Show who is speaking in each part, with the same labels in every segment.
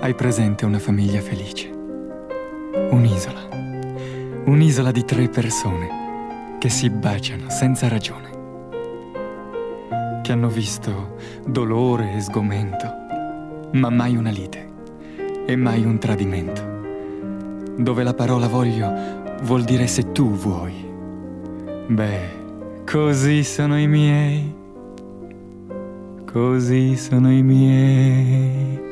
Speaker 1: Hai presente una famiglia felice? Un'isola. Un'isola di 3 persone che si baciano senza ragione. Che hanno visto dolore e sgomento, ma mai una lite e mai un tradimento. Dove la parola voglio vuol dire se tu vuoi. Beh, così sono i miei. Così sono i miei.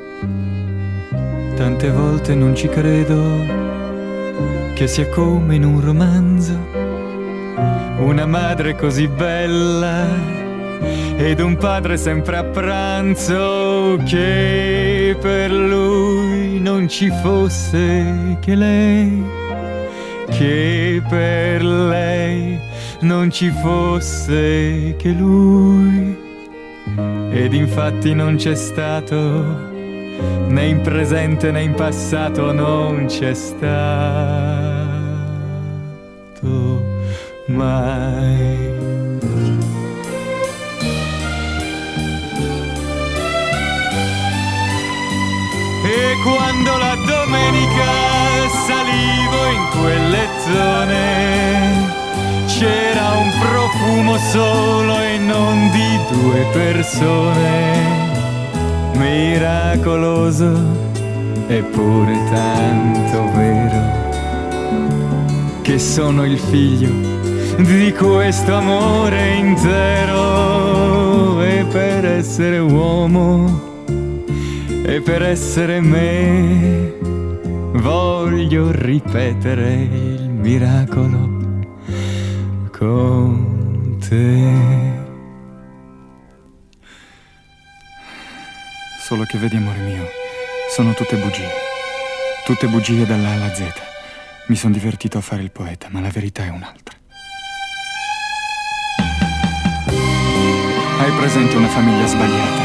Speaker 1: Tante volte non ci credo che sia come in un romanzo, una madre così bella ed un padre sempre a pranzo, che per lui non ci fosse che lei, che per lei non ci fosse che lui. Ed infatti non c'è stato, né in presente né in passato, non c'è stato mai. E quando la domenica salivo in quelle zone, c'era un profumo solo e non di 2 persone. Miracoloso eppure tanto vero, che sono il figlio di questo amore intero. E per essere uomo e per essere me, voglio ripetere il miracolo con te. Solo che vedi, amore mio, sono tutte bugie dalla A alla Z. Mi sono divertito a fare il poeta, ma la verità è un'altra. Hai presente una famiglia sbagliata?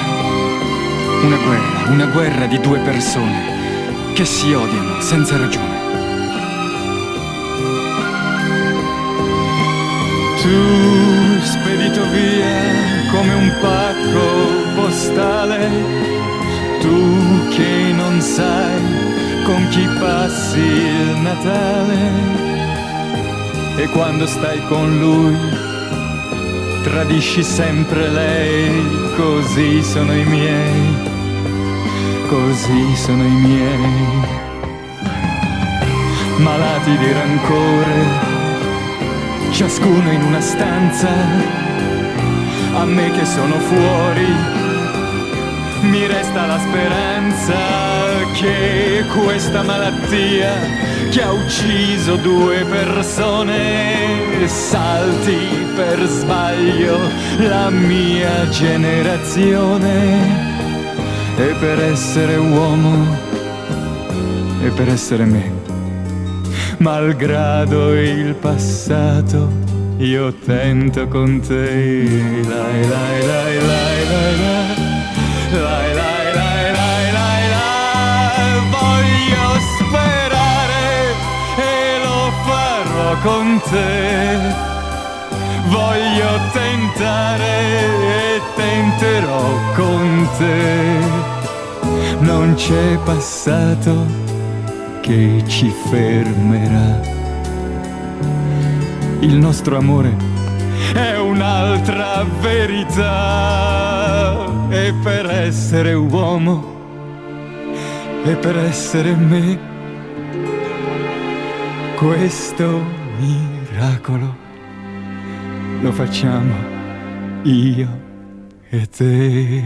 Speaker 1: Una guerra di 2 persone che si odiano senza ragione. Tu spedito via come un pacco postale, tu che non sai con chi passi il Natale, e quando stai con lui tradisci sempre lei. Così sono i miei, così sono i miei, malati di rancore, ciascuno in una stanza. A me che sono fuori mi resta la speranza che questa malattia che ha ucciso 2 persone salti per sbaglio la mia generazione. E per essere uomo e per essere me, malgrado il passato, io tento con te. Lai lai lai lai lai lai. Lai, lai, lai, lai, lai, lai. Voglio sperare e lo farò con te. Voglio tentare e tenterò con te. Non c'è passato che ci fermerà. Il nostro amore è un'altra verità. E per essere uomo e per essere me, questo miracolo lo facciamo io e te.